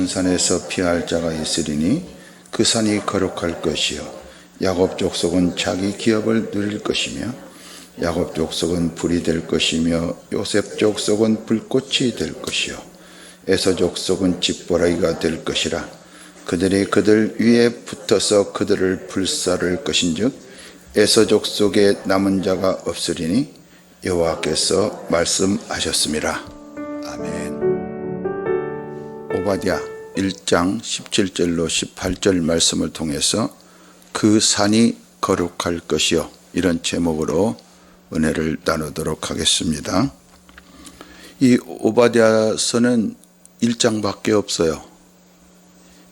산에서 피할 자가 있으리니 그 산이 거룩할 것이요 야곱 족속은 자기 기업을 누릴 것이며 야곱 족속은 불이 될 것이며 요셉 족속은 불꽃이 될 것이요 에서 족속은 집보라기가 될 것이라. 그들이 그들 위에 붙어서 그들을 불사를 것인즉 에서 족속에 남은 자가 없으리니 여호와께서 말씀하셨습니다. 아멘. 오바댜 1장 17절로 18절 말씀을 통해서 그 산이 거룩할 것이요, 이런 제목으로 은혜를 나누도록 하겠습니다. 이 오바댜서는 1장밖에 없어요.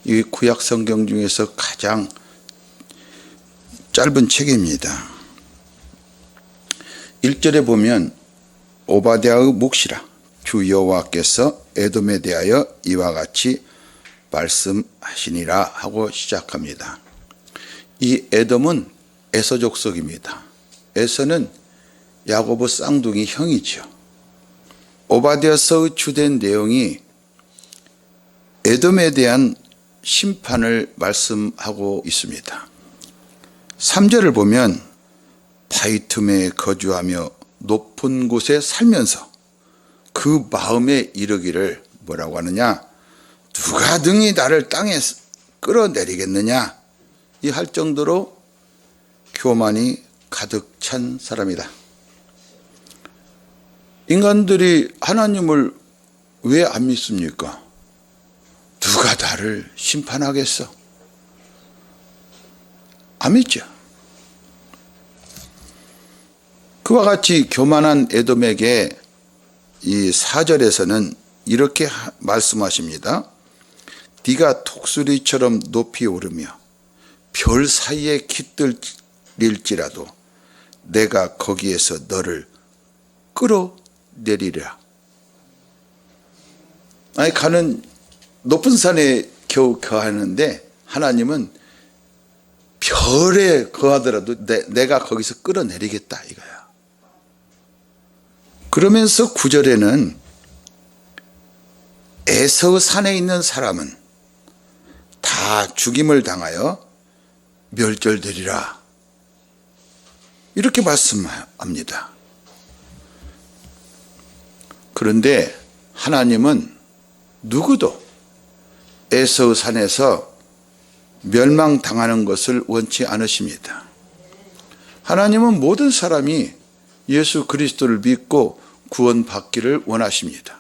이 구약 성경 중에서 가장 짧은 책입니다. 1절에 보면 오바댜의 묵시라 주 여호와께서 에돔에 대하여 이와 같이 말씀하시니라 하고 시작합니다. 이 에돔은 에서 족속입니다. 에서는 야고보 쌍둥이 형이죠. 오바댜서의 주된 내용이 에돔에 대한 심판을 말씀하고 있습니다. 3절을 보면 바위 틈에 거주하며 높은 곳에 살면서 그 마음에 이르기를 뭐라고 하느냐, 누가 등이 나를 땅에 끌어내리겠느냐, 이 할 정도로 교만이 가득 찬 사람이다. 인간들이 하나님을 왜 안 믿습니까? 누가 나를 심판하겠어? 안 믿죠. 그와 같이 교만한 에돔에게 이 4절에서는 이렇게 말씀하십니다. 네가 독수리처럼 높이 오르며 별 사이에 깃들릴지라도 내가 거기에서 너를 끌어내리라. 아니, 가는 높은 산에 겨우 거하는데 하나님은 별에 거하더라도 내가 거기서 끌어내리겠다 이거야. 그러면서 9절에는 에서 산에 있는 사람은 다 죽임을 당하여 멸절되리라, 이렇게 말씀합니다. 그런데 하나님은 누구도 에서 산에서 멸망당하는 것을 원치 않으십니다. 하나님은 모든 사람이 예수 그리스도를 믿고 구원받기를 원하십니다.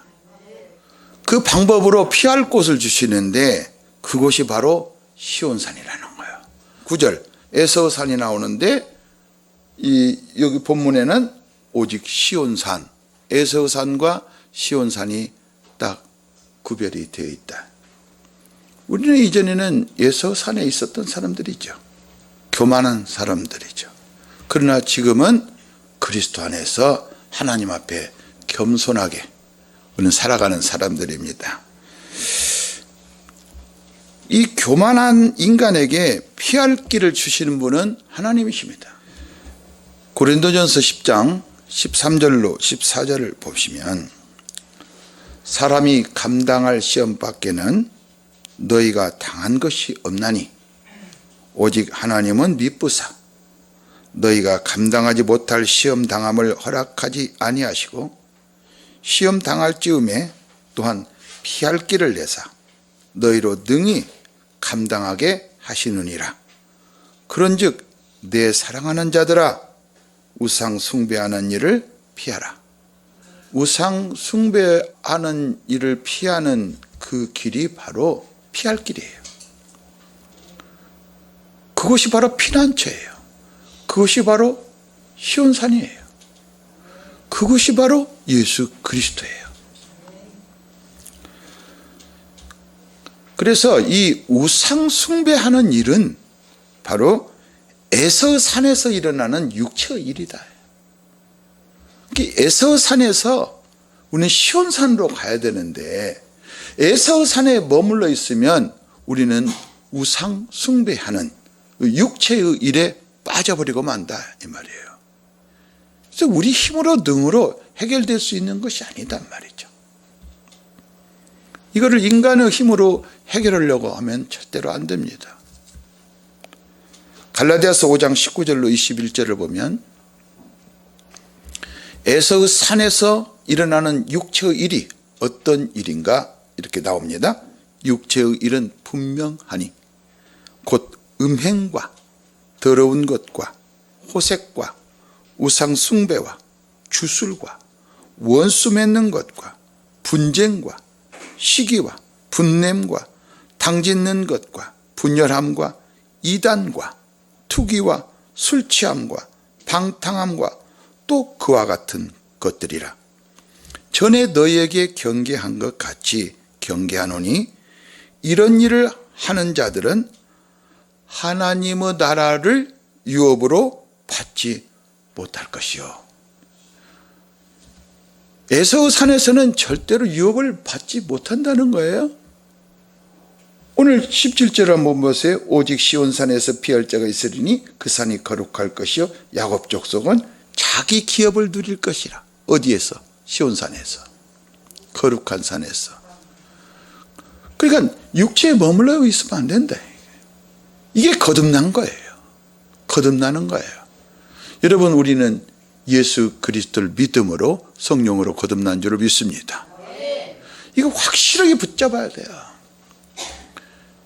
그 방법으로 피할 곳을 주시는데 그곳이 바로 시온산이라는 거예요. 9절 에서 산이 나오는데 여기 본문에는 오직 시온산, 에서 산과 시온산이 딱 구별이 되어 있다. 우리는 이전에는 에서 산에 있었던 사람들이죠. 교만한 사람들이죠. 그러나 지금은 그리스도 안에서 하나님 앞에 겸손하게 우리는 살아가는 사람들입니다. 이 교만한 인간에게 피할 길을 주시는 분은 하나님이십니다. 고린도전서 10장 13절로 14절을 보시면 사람이 감당할 시험 밖에는 너희가 당한 것이 없나니 오직 하나님은 미쁘사 너희가 감당하지 못할 시험 당함을 허락하지 아니하시고 시험 당할 즈음에 또한 피할 길을 내사 너희로 능히 감당하게 하시느니라. 그런즉 내 사랑하는 자들아 우상 숭배하는 일을 피하라. 우상 숭배하는 일을 피하는 그 길이 바로 피할 길이에요. 그것이 바로 피난처예요. 그것이 바로 시온산이에요. 그것이 바로 예수 그리스도예요. 그래서 이 우상 숭배하는 일은 바로 에서 산에서 일어나는 육체의 일이다. 에서 산에서 우리는 시온산으로 가야 되는데 에서 산에 머물러 있으면 우리는 우상 숭배하는 육체의 일에 빠져버리고 만다 이 말이에요. 그래서 우리 힘으로 능으로 해결될 수 있는 것이 아니단 말이죠. 이거를 인간의 힘으로 해결하려고 하면 절대로 안 됩니다. 갈라디아서 5장 19절로 21절을 보면 에서의 산에서 일어나는 육체의 일이 어떤 일인가 이렇게 나옵니다. 육체의 일은 분명하니 곧 음행과 더러운 것과 호색과 우상 숭배와 주술과 원수 맺는 것과 분쟁과 시기와 분냄과 당짓는 것과 분열함과 이단과 투기와 술 취함과 방탕함과 또 그와 같은 것들이라. 전에 너희에게 경계한 것 같이 경계하노니 이런 일을 하는 자들은 하나님의 나라를 유업으로 받지 못할 것이요. 에서의 산에서는 절대로 유업을 받지 못한다는 거예요. 오늘 17절 한번 보세요. 오직 시온산에서 피할 자가 있으리니 그 산이 거룩할 것이요 야곱 족속은 자기 기업을 누릴 것이라. 어디에서? 시온산에서, 거룩한 산에서. 그러니까 육체에 머물러 있으면 안 된다. 이게 거듭난 거예요. 거듭나는 거예요. 여러분, 우리는 예수 그리스도를 믿음으로 성령으로 거듭난 줄을 믿습니다. 이거 확실하게 붙잡아야 돼요.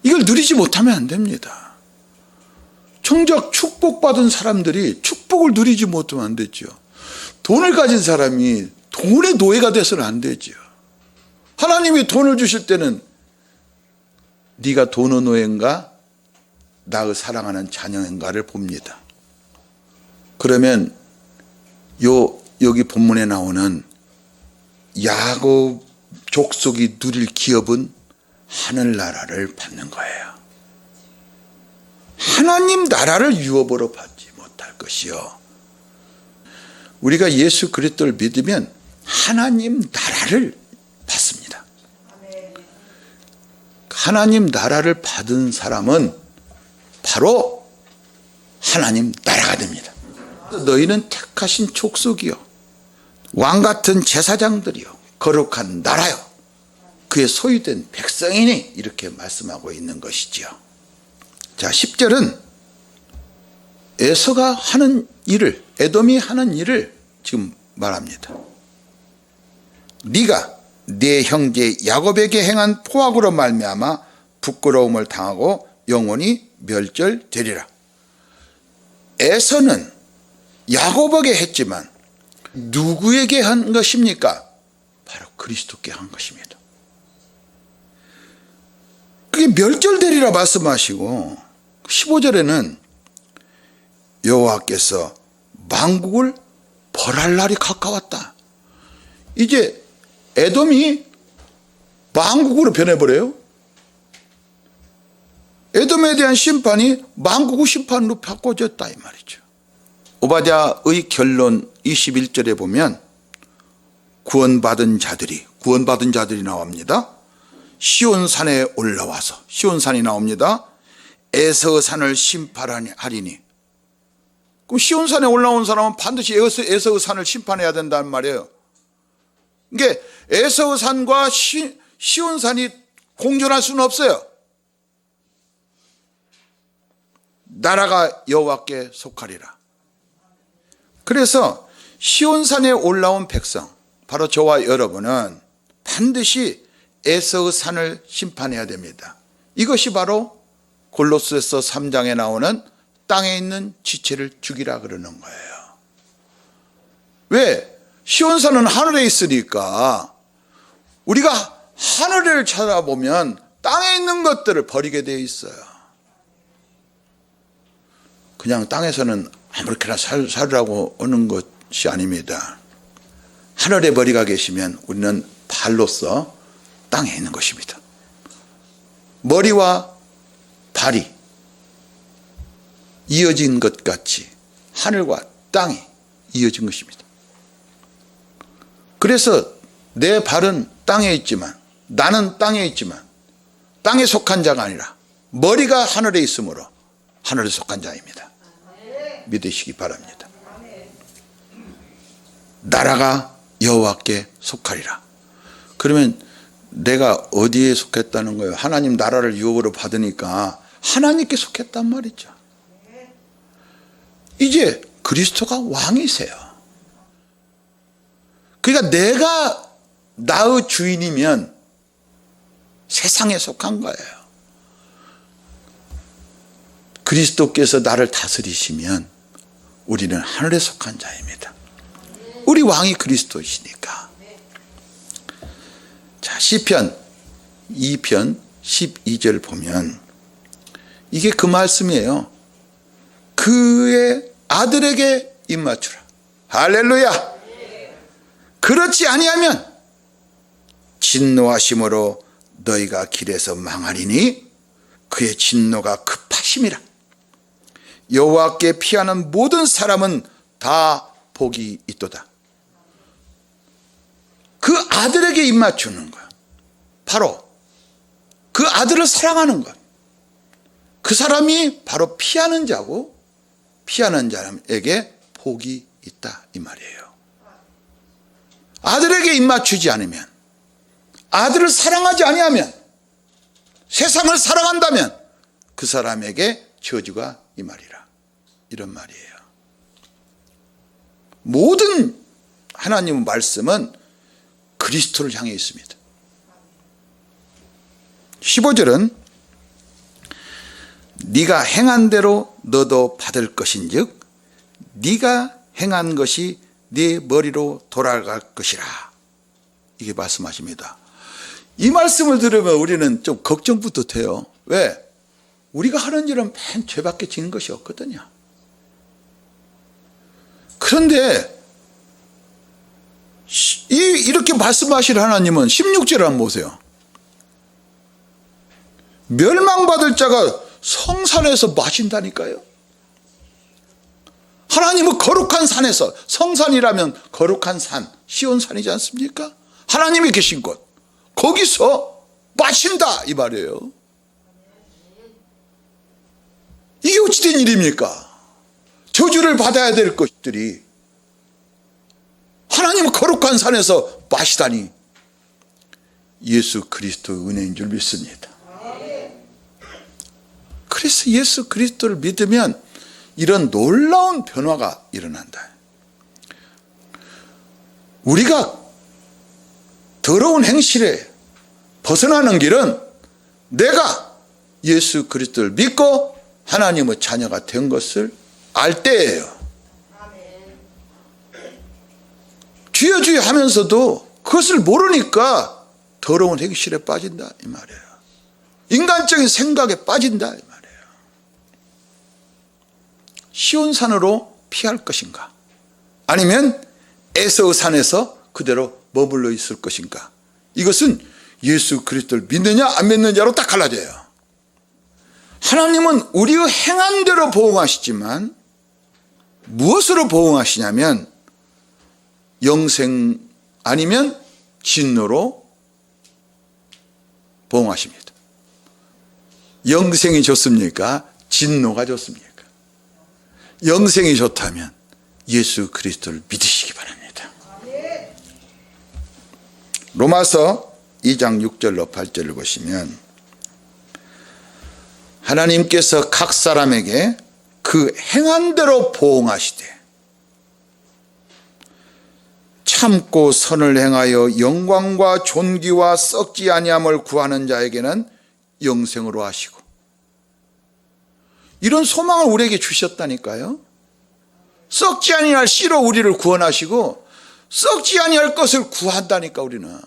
이걸 누리지 못하면 안 됩니다. 정작 축복받은 사람들이 축복을 누리지 못하면 안 되죠. 돈을 가진 사람이 돈의 노예가 돼서는 안 되죠. 하나님이 돈을 주실 때는 네가 돈의 노예인가 나의 사랑하는 자녀인가를 봅니다. 그러면 여기 본문에 나오는 야곱 족속이 누릴 기업은 하늘나라를 받는 거예요. 하나님 나라를 유업으로 받지 못할 것이요. 우리가 예수 그리스도를 믿으면 하나님 나라를 받습니다. 하나님 나라를 받은 사람은 바로 하나님 나라가 됩니다. 너희는 택하신 족속이요 왕같은 제사장들이요 거룩한 나라요 그의 소유된 백성이니 이렇게 말씀하고 있는 것이지요. 자, 10절은 에서가 하는 일을, 에돔이 하는 일을 지금 말합니다. 네가 네 형제 야곱에게 행한 포악으로 말미암아 부끄러움을 당하고 영원히 멸절되리라. 에서는 야곱에게 했지만 누구에게 한 것입니까? 바로 그리스도께 한 것입니다. 그게 멸절되리라 말씀하시고 15절에는 여호와께서 만국을 벌할 날이 가까웠다. 이제 에돔이 만국으로 변해버려요. 에돔에 대한 심판이 만국의 심판으로 바꿔졌다 이 말이죠. 오바댜의 결론 21절에 보면 구원받은 자들이 나옵니다. 시온산에 올라와서, 시온산이 나옵니다. 에서의 산을 심판하리니. 그럼 시온산에 올라온 사람은 반드시 에서의 산을 심판해야 된다는 말이에요. 그러니까 에서의 산과 시온산이 공존할 수는 없어요. 나라가 여호와께 속하리라. 그래서 시온산에 올라온 백성, 바로 저와 여러분은 반드시 에서의 산을 심판해야 됩니다. 이것이 바로 골로새서 3장에 나오는 땅에 있는 지체를 죽이라 그러는 거예요. 왜? 시온산은 하늘에 있으니까 우리가 하늘을 찾아보면 땅에 있는 것들을 버리게 되어 있어요. 그냥 땅에서는 아무렇게나 살으라고 오는 것이 아닙니다. 하늘에 머리가 계시면 우리는 발로서 땅에 있는 것입니다. 머리와 발이 이어진 것 같이 하늘과 땅이 이어진 것입니다. 그래서 내 발은 땅에 있지만 나는 땅에 있지만 땅에 속한 자가 아니라 머리가 하늘에 있으므로 하늘에 속한 자입니다. 믿으시기 바랍니다. 나라가 여호와께 속하리라. 그러면 내가 어디에 속했다는 거예요? 하나님 나라를 유업으로 받으니까 하나님께 속했단 말이죠. 이제 그리스도가 왕이세요. 그러니까 내가 나의 주인이면 세상에 속한 거예요. 그리스도께서 나를 다스리시면 우리는 하늘에 속한 자입니다. 우리 왕이 그리스도이시니까. 자, 시편 2편 12절 보면 이게 그 말씀이에요. 그의 아들에게 입맞추라. 할렐루야. 그렇지 아니하면 진노하심으로 너희가 길에서 망하리니 그의 진노가 급하심이라. 여호와께 피하는 모든 사람은 다 복이 있도다. 그 아들에게 입맞추는 것, 바로 그 아들을 사랑하는 것, 그 사람이 바로 피하는 자고 피하는 사람에게 복이 있다 이 말이에요. 아들에게 입맞추지 않으면, 아들을 사랑하지 아니하면, 세상을 사랑한다면 그 사람에게 저주가 이 말이라, 이런 말이에요. 모든 하나님의 말씀은 그리스도를 향해 있습니다. 15절은 네가 행한 대로 너도 받을 것인즉 네가 행한 것이 네 머리로 돌아갈 것이라, 이게 말씀하십니다. 이 말씀을 들으면 우리는 좀 걱정부터 돼요. 왜? 우리가 하는 일은 맨 죄밖에 지는 것이 없거든요. 그런데 이렇게 말씀하실 하나님은 16절을 한번 보세요. 멸망받을 자가 성산에서 마신다니까요. 하나님은 거룩한 산에서, 성산이라면 거룩한 산, 시온산이지 않습니까? 하나님이 계신 곳, 거기서 마신다 이 말이에요. 이게 어찌된 일입니까? 저주를 받아야 될 것들이 하나님은 거룩한 산에서 마시다니, 예수 그리스도의 은혜인 줄 믿습니다. 그래서 예수 그리스도를 믿으면 이런 놀라운 변화가 일어난다. 우리가 더러운 행실에 벗어나는 길은 내가 예수 그리스도를 믿고 하나님의 자녀가 된 것을 알 때예요. 주여 주여 하면서도 그것을 모르니까 더러운 행실에 빠진다 이 말이에요. 인간적인 생각에 빠진다 이 말이에요. 시온산으로 피할 것인가, 아니면 에서의 산에서 그대로 머물러 있을 것인가, 이것은 예수 그리스도를 믿느냐 안 믿느냐로 딱 갈라져요. 하나님은 우리의 행한 대로 보응하시지만 무엇으로 보응하시냐면 영생 아니면 진노로 보응하십니다. 영생이 좋습니까? 진노가 좋습니까? 영생이 좋다면 예수 그리스도를 믿으시기 바랍니다. 로마서 2장 6절로 8절을 보시면 하나님께서 각 사람에게 그 행한 대로 보응하시되 참고 선을 행하여 영광과 존귀와 썩지 아니함을 구하는 자에게는 영생으로 하시고, 이런 소망을 우리에게 주셨다니까요. 썩지 아니할 씨로 우리를 구원하시고 썩지 아니할 것을 구한다니까. 우리는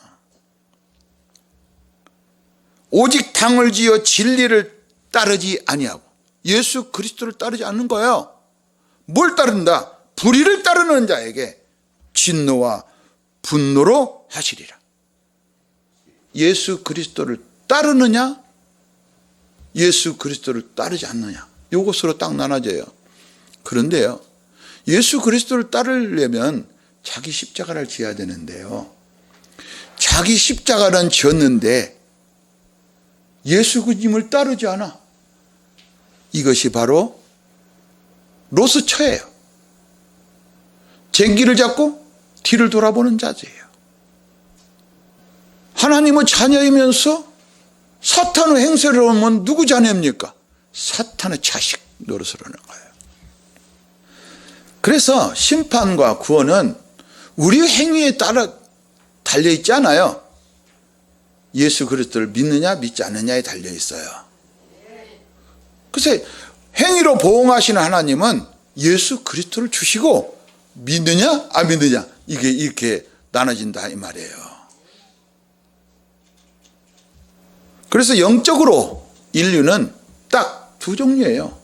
오직 당을 지어 진리를 따르지 아니하고 예수 그리스도를 따르지 않는 거예요. 뭘 따른다? 불의를 따르는 자에게 진노와 분노로 하시리라. 예수 그리스도를 따르느냐, 예수 그리스도를 따르지 않느냐, 이것으로 딱 나눠져요. 그런데요, 예수 그리스도를 따르려면 자기 십자가를 지어야 되는데요, 자기 십자가는 지었는데 예수 그님을 따르지 않아. 이것이 바로 로스처예요. 쟁기를 잡고 뒤를 돌아보는 자세예요. 하나님의 자녀이면서 사탄의 행세를 하면 누구 자녀입니까? 사탄의 자식 노릇을 하는 거예요. 그래서 심판과 구원은 우리 행위에 따라 달려있지 않아요. 예수 그리스도를 믿느냐 믿지 않느냐에 달려있어요. 그래서 행위로 보응하시는 하나님은 예수 그리스도를 주시고 믿느냐 안 믿느냐 이게 이렇게 나눠진다 이 말이에요. 그래서 영적으로 인류는 딱 두 종류예요.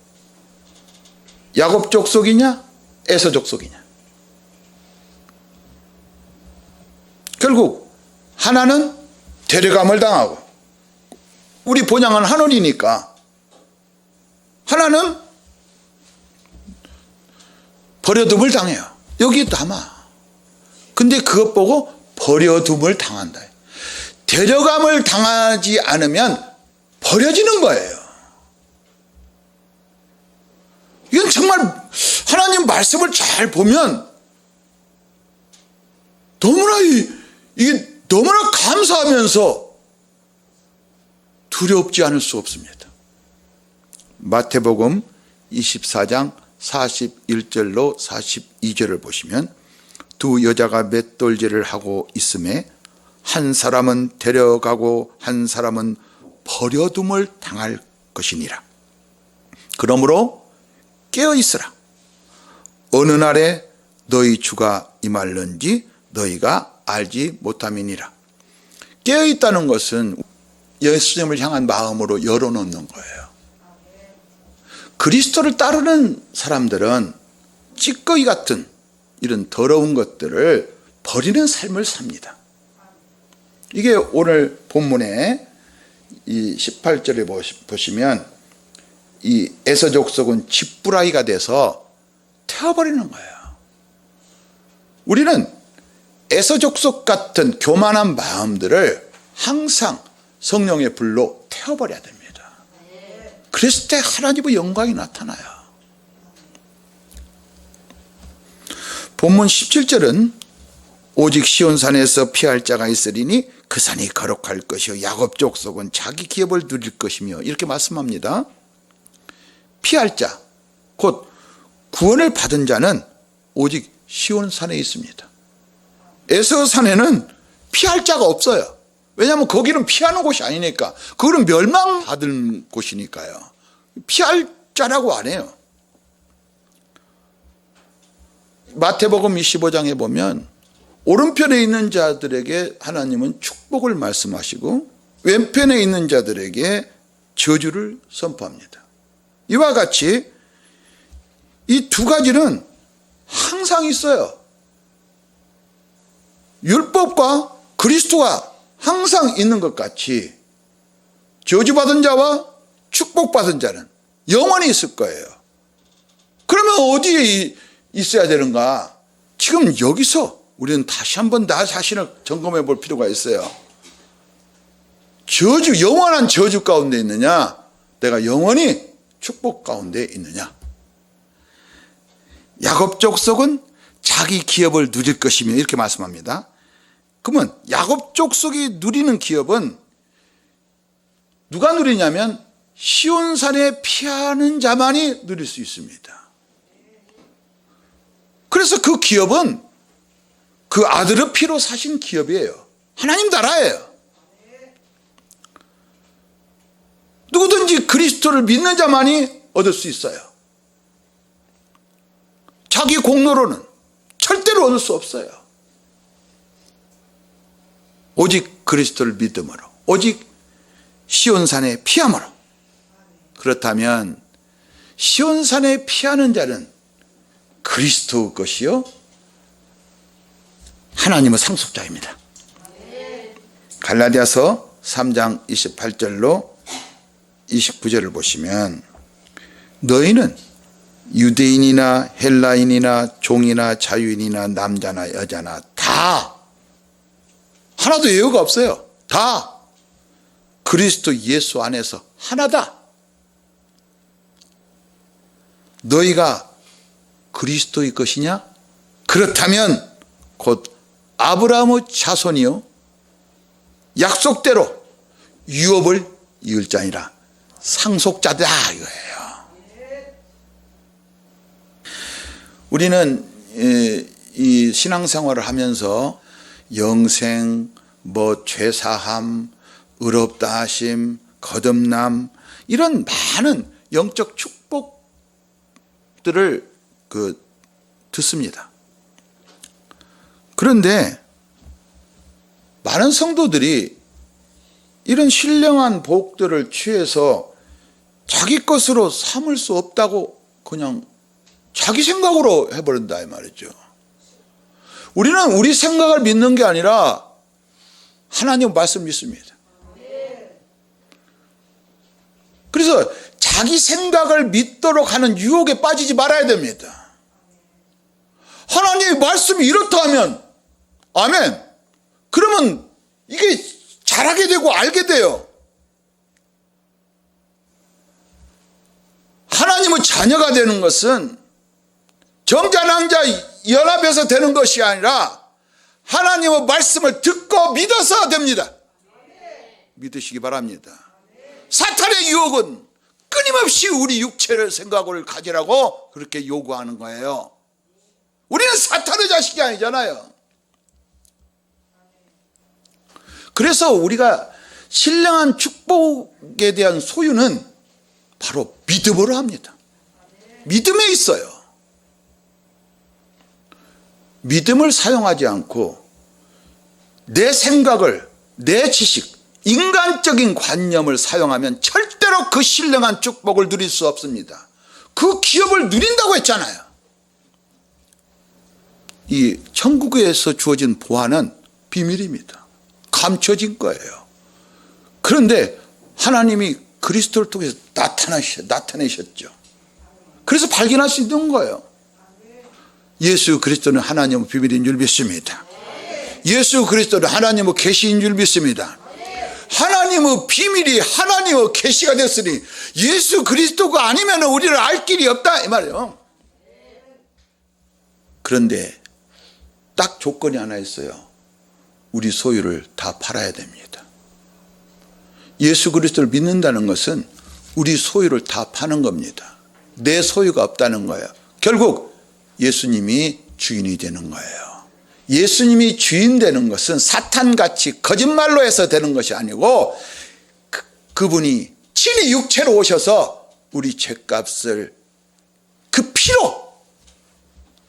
야곱 족속이냐 에서 족속이냐. 결국 하나는 데려감을 당하고 우리 본향은 하늘이니까 하나는 버려둠을 당해요. 여기 남아. 근데 그것 보고 버려둠을 당한다. 데려감을 당하지 않으면 버려지는 거예요. 이건 정말 하나님 말씀을 잘 보면 너무나 이게 너무나 감사하면서 두렵지 않을 수 없습니다. 마태복음 24장 41절로 42절을 보시면 두 여자가 맷돌질을 하고 있음에 한 사람은 데려가고 한 사람은 버려둠을 당할 것이니라. 그러므로 깨어 있으라. 어느 날에 너희 주가 임할는지 너희가 알지 못함이니라. 깨어 있다는 것은 예수님을 향한 마음으로 열어놓는 거예요. 그리스도를 따르는 사람들은 찌꺼기 같은 이런 더러운 것들을 버리는 삶을 삽니다. 이게 오늘 본문에 이 18절에 보시면 이 에서 족속은 집부라기가 돼서 태워버리는 거예요. 우리는 에서 족속 같은 교만한 마음들을 항상 성령의 불로 태워버려야 됩니다. 그랬을 때 하나님의 영광이 나타나요. 본문 17절은 오직 시온산에서 피할 자가 있으리니 그 산이 거룩할 것이요 야곱 족속은 자기 기업을 누릴 것이며 이렇게 말씀합니다. 피할 자, 곧 구원을 받은 자는 오직 시온산에 있습니다. 에서산에는 피할 자가 없어요. 왜냐하면 거기는 피하는 곳이 아니니까. 그거는 멸망받은 곳이니까요. 피할 자라고 안 해요. 마태복음 25장에 보면 오른편에 있는 자들에게 하나님은 축복을 말씀하시고 왼편에 있는 자들에게 저주를 선포합니다. 이와 같이 이 두 가지는 항상 있어요. 율법과 그리스도가 항상 있는 것 같이 저주받은 자와 축복받은 자는 영원히 있을 거예요. 그러면 어디에 있어야 되는가? 지금 여기서 우리는 다시 한번 나 자신을 점검해 볼 필요가 있어요. 영원한 저주 가운데 있느냐? 내가 영원히 축복 가운데 있느냐? 야곱 족속은 자기 기업을 누릴 것이며 이렇게 말씀합니다. 그러면 야곱 족속이 누리는 기업은 누가 누리냐면 시온산에 피하는 자만이 누릴 수 있습니다. 그래서 그 기업은 그 아들의 피로 사신 기업이에요. 하나님 나라예요. 누구든지 그리스도를 믿는 자만이 얻을 수 있어요. 자기 공로로는 절대로 얻을 수 없어요. 오직 그리스도를 믿음으로, 오직 시온산에 피함으로. 그렇다면 시온산에 피하는 자는 그리스도의 것이요 하나님의 상속자입니다. 갈라디아서 3장 28절로 29절을 보시면 너희는 유대인이나 헬라인이나 종이나 자유인이나 남자나 여자나 다 하나도 예외가 없어요. 다 그리스도 예수 안에서 하나다. 너희가 그리스도의 것이냐? 그렇다면 곧 아브라함의 자손이요 약속대로 유업을 이을 자니라. 상속자다 이거예요. 우리는 이 신앙생활을 하면서 영생, 죄사함, 의롭다 하심, 거듭남, 이런 많은 영적 축복들을 듣습니다. 그런데 많은 성도들이 이런 신령한 복들을 취해서 자기 것으로 삼을 수 없다고 그냥 자기 생각으로 해버린다 이 말이죠. 우리는 우리 생각을 믿는 게 아니라 하나님 말씀 믿습니다. 그래서 자기 생각을 믿도록 하는 유혹에 빠지지 말아야 됩니다. 하나님의 말씀이 이렇다 하면 아멘. 그러면 이게 잘하게 되고 알게 돼요. 하나님의 자녀가 되는 것은 정자낭자 연합해서 되는 것이 아니라 하나님의 말씀을 듣고 믿어서 됩니다. 믿으시기 바랍니다. 사탄의 유혹은 끊임없이 우리 육체를 생각을 가지라고 그렇게 요구하는 거예요. 우리는 사탄의 자식이 아니잖아요. 그래서 우리가 신령한 축복에 대한 소유는 바로 믿음으로 합니다. 믿음에 있어요. 믿음을 사용하지 않고 내 생각을, 내 지식, 인간적인 관념을 사용하면 절대로 그 신령한 축복을 누릴 수 없습니다. 그 기업을 누린다고 했잖아요. 이 천국에서 주어진 보화는 비밀입니다. 감춰진 거예요. 그런데 하나님이 그리스도를 통해서 나타내셨죠. 그래서 발견할 수 있는 거예요. 예수 그리스도는 하나님의 비밀인 줄 믿습니다. 예수 그리스도는 하나님의 계시인 줄 믿습니다. 하나님의 비밀이 하나님의 계시가 됐으니 예수 그리스도가 아니면 우리를 알 길이 없다 이 말이에요. 그런데 딱 조건이 하나 있어요. 우리 소유를 다 팔아야 됩니다. 예수 그리스도를 믿는다는 것은 우리 소유를 다 파는 겁니다. 내 소유가 없다는 거예요. 결국 예수님이 주인이 되는 거예요. 예수님이 주인 되는 것은 사탄같이 거짓말로 해서 되는 것이 아니고 그분이 친히 육체로 오셔서 우리 죄값을 그 피로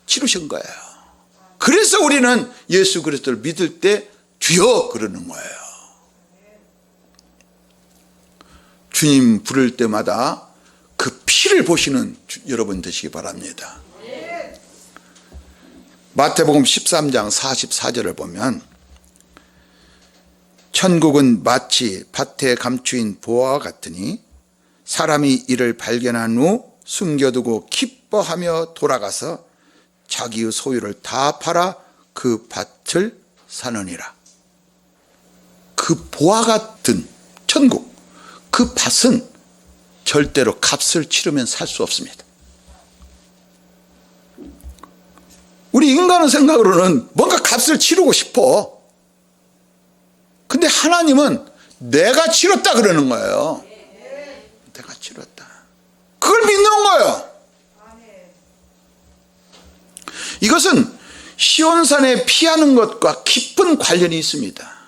치르신 거예요. 그래서 우리는 예수 그리스도를 믿을 때 주여 그러는 거예요. 주님 부를 때마다 그 피를 보시는 여러분 되시기 바랍니다. 마태복음 13장 44절을 보면 천국은 마치 밭에 감추인 보화와 같으니 사람이 이를 발견한 후 숨겨두고 기뻐하며 돌아가서 자기의 소유를 다 팔아 그 밭을 사느니라. 그 보화 같은 천국, 그 밭은 절대로 값을 치르면 살 수 없습니다. 우리 인간의 생각으로는 뭔가 값을 치르고 싶어. 근데 하나님은 내가 치렀다 그러는 거예요. 내가 치렀다. 그걸 믿는 거예요. 이것은 시온산에 피하는 것과 깊은 관련이 있습니다.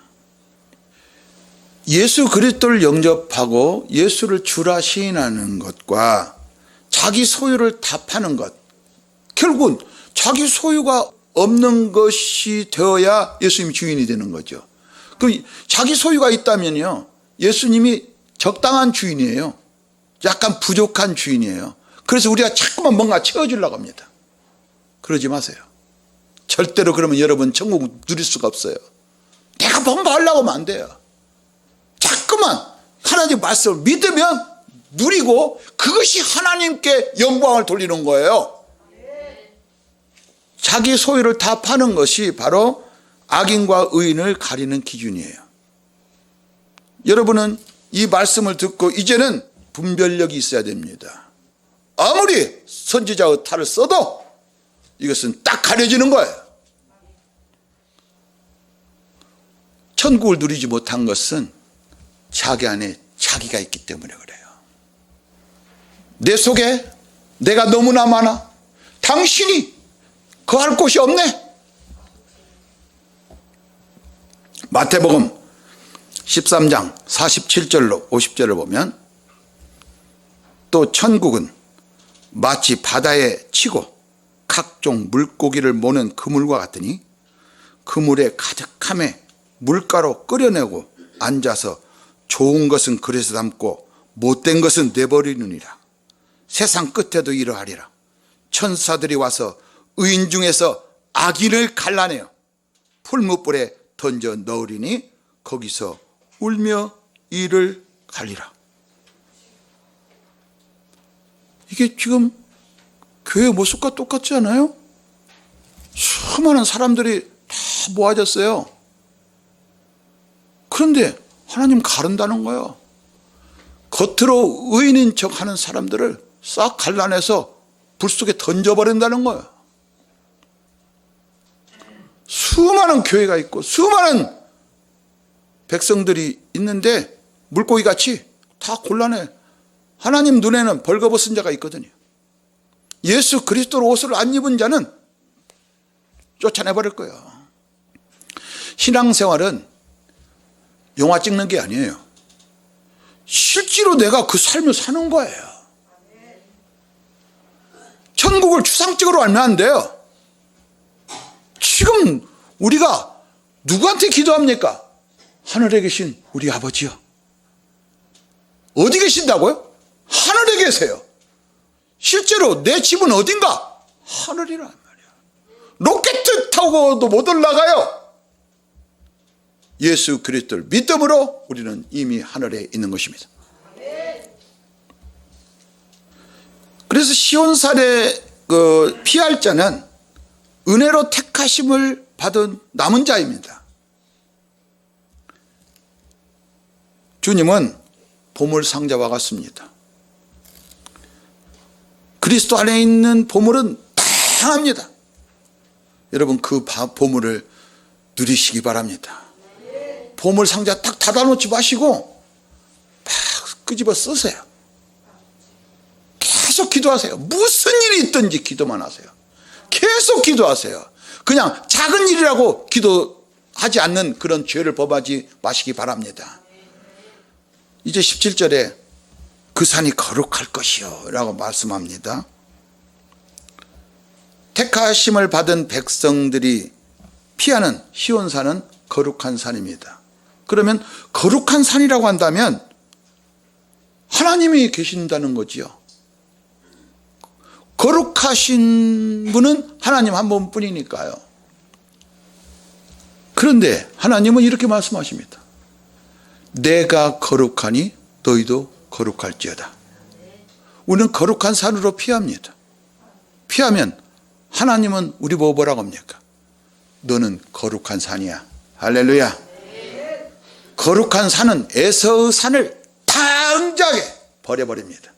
예수 그리스도를 영접하고 예수를 주라 시인하는 것과 자기 소유를 다 파는 것, 결국은 자기 소유가 없는 것이 되어야 예수님이 주인이 되는 거죠. 그럼 자기 소유가 있다면요, 예수님이 적당한 주인이에요. 약간 부족한 주인이에요. 그래서 우리가 자꾸만 뭔가 채워주려고 합니다. 그러지 마세요. 절대로 그러면 여러분 천국 누릴 수가 없어요. 내가 뭔가 하려고 하면 안 돼요. 자꾸만 하나님 말씀을 믿으면 누리고 그것이 하나님께 영광을 돌리는 거예요. 자기 소유를 다 파는 것이 바로 악인과 의인을 가리는 기준이에요. 여러분은 이 말씀을 듣고 이제는 분별력이 있어야 됩니다. 아무리 선지자의 탈을 써도 이것은 딱 가려지는 거예요. 천국을 누리지 못한 것은 자기 안에 자기가 있기 때문에 그래요. 내 속에 내가 너무나 많아. 당신이 거할 곳이 없네. 마태복음 13장 47절로 50절을 보면 또 천국은 마치 바다에 치고 각종 물고기를 모는 그물과 같으니 그물에 가득함에 물가로 끓여내고 앉아서 좋은 것은 그릇에 담고 못된 것은 내버리느니라. 세상 끝에도 이러하리라. 천사들이 와서 의인 중에서 악인을 갈라내어 풀무불에 던져 넣으리니 거기서 울며 이를 갈리라. 이게 지금 교회 모습과 똑같지 않아요? 수많은 사람들이 다 모아졌어요. 그런데 하나님 가른다는 거예요. 겉으로 의인인 척 하는 사람들을 싹 갈라내서 불 속에 던져버린다는 거예요. 수많은 교회가 있고 수많은 백성들이 있는데 물고기같이 다 곤란해. 하나님 눈에는 벌거벗은 자가 있거든요. 예수 그리스도로 옷을 안 입은 자는 쫓아내버릴 거예요. 신앙생활은 영화 찍는 게 아니에요. 실제로 내가 그 삶을 사는 거예요. 천국을 추상적으로 알면 안 돼요. 지금 우리가 누구한테 기도합니까? 하늘에 계신 우리 아버지요. 어디 계신다고요? 하늘에 계세요. 실제로 내 집은 어딘가? 하늘이란 말이야. 로켓 타고도 못 올라가요. 예수 그리스도를 믿음으로 우리는 이미 하늘에 있는 것입니다. 그래서 시온산에 피할 자는 은혜로 택하심을 받은 남은 자입니다. 주님은 보물 상자와 같습니다. 그리스도 안에 있는 보물은 다양합니다. 여러분 그 보물을 누리시기 바랍니다. 보물 상자 딱 닫아놓지 마시고 막 끄집어 쓰세요. 계속 기도하세요. 무슨 일이 있든지 기도만 하세요. 계속 기도하세요. 그냥 작은 일이라고 기도하지 않는 그런 죄를 범하지 마시기 바랍니다. 이제 17절에 그 산이 거룩할 것이요 라고 말씀합니다. 택하심을 받은 백성들이 피하는 시온산은 거룩한 산입니다. 그러면 거룩한 산이라고 한다면 하나님이 계신다는 거지요. 거룩하신 분은 하나님 한 분뿐이니까요. 그런데 하나님은 이렇게 말씀하십니다. 내가 거룩하니 너희도 거룩할지어다. 우리는 거룩한 산으로 피합니다. 피하면 하나님은 우리 보고 뭐라고 합니까? 너는 거룩한 산이야. 할렐루야. 거룩한 산은 에서의 산을 당장에 버려버립니다.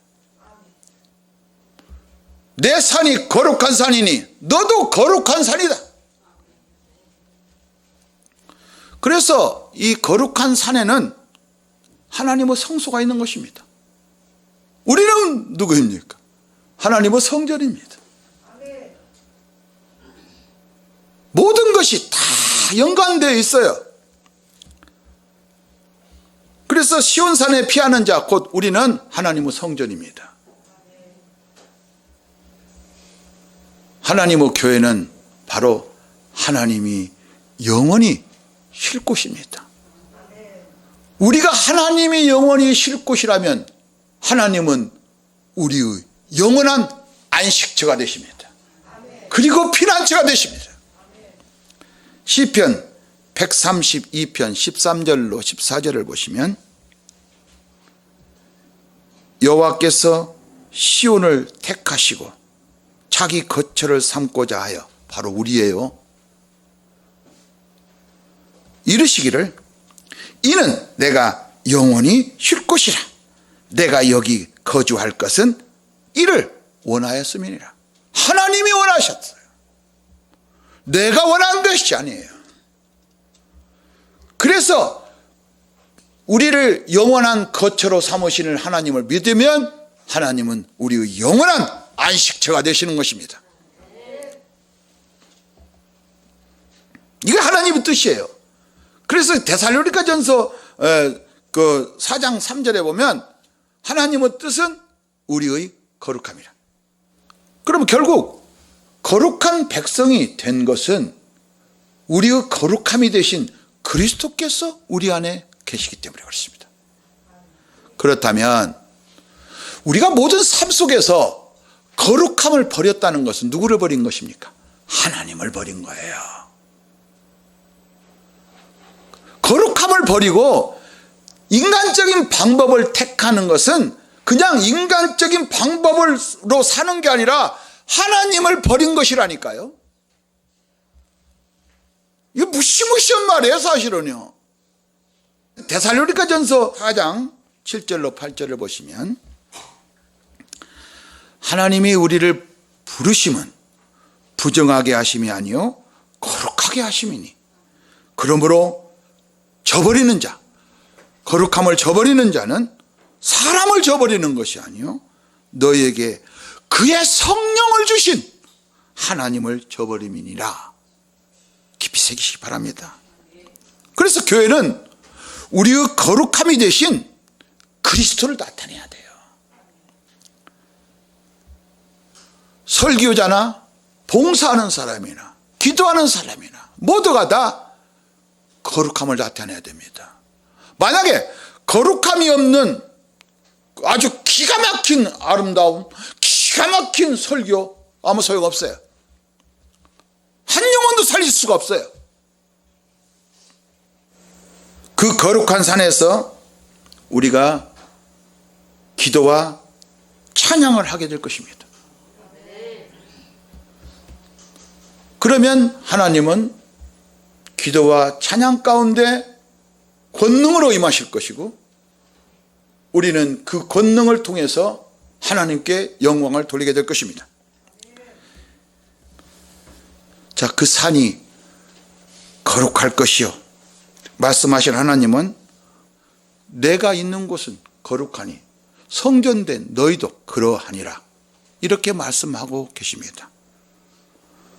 내 산이 거룩한 산이니 너도 거룩한 산이다. 그래서 이 거룩한 산에는 하나님의 성소가 있는 것입니다. 우리는 누구입니까? 하나님의 성전입니다. 모든 것이 다 연관되어 있어요. 그래서 시온산에 피하는 자 곧 우리는 하나님의 성전입니다. 하나님의 교회는 바로 하나님이 영원히 쉴 곳입니다. 우리가 하나님이 영원히 쉴 곳이라면 하나님은 우리의 영원한 안식처가 되십니다. 그리고 피난처가 되십니다. 시편 132편 13절로 14절을 보시면 여호와께서 시온을 택하시고 자기 거처를 삼고자 하여, 바로 우리예요, 이르시기를 이는 내가 영원히 쉴 곳이라. 내가 여기 거주할 것은 이를 원하였음이니라. 하나님이 원하셨어요. 내가 원한 것이 아니에요. 그래서 우리를 영원한 거처로 삼으시는 하나님을 믿으면 하나님은 우리의 영원한 안식처가 되시는 것입니다. 이게 하나님의 뜻이에요. 그래서 데살로니가전서 그 4장 3절에 보면 하나님의 뜻은 우리의 거룩함이라. 그러면 결국 거룩한 백성이 된 것은 우리의 거룩함이 되신 그리스도께서 우리 안에 계시기 때문에 그렇습니다. 그렇다면 우리가 모든 삶 속에서 거룩함을 버렸다는 것은 누구를 버린 것입니까? 하나님을 버린 거예요. 거룩함을 버리고 인간적인 방법을 택하는 것은 그냥 인간적인 방법으로 사는 게 아니라 하나님을 버린 것이라니까요. 이거 무시무시한 말이에요, 사실은요. 데살로니가전서 4장 7절로 8절을 보시면 하나님이 우리를 부르심은 부정하게 하심이 아니요 거룩하게 하심이니 그러므로 저버리는 자, 거룩함을 저버리는 자는 사람을 저버리는 것이 아니요 너희에게 그의 성령을 주신 하나님을 저버림이니라. 깊이 새기시기 바랍니다. 그래서 교회는 우리의 거룩함이 되신 그리스도를 나타내야 돼요. 설교자나 봉사하는 사람이나 기도하는 사람이나 모두가 다 거룩함을 나타내야 됩니다. 만약에 거룩함이 없는 아주 기가 막힌 아름다움, 기가 막힌 설교 아무 소용없어요. 한 영혼도 살릴 수가 없어요. 그 거룩한 산에서 우리가 기도와 찬양을 하게 될 것입니다. 그러면 하나님은 기도와 찬양 가운데 권능으로 임하실 것이고 우리는 그 권능을 통해서 하나님께 영광을 돌리게 될 것입니다. 자, 그 산이 거룩할 것이요 말씀하신 하나님은 내가 있는 곳은 거룩하니 성전된 너희도 그러하니라 이렇게 말씀하고 계십니다.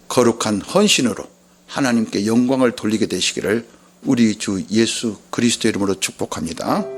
거룩한 헌신으로 하나님께 영광을 돌리게 되시기를 우리 주 예수 그리스도 이름으로 축복합니다.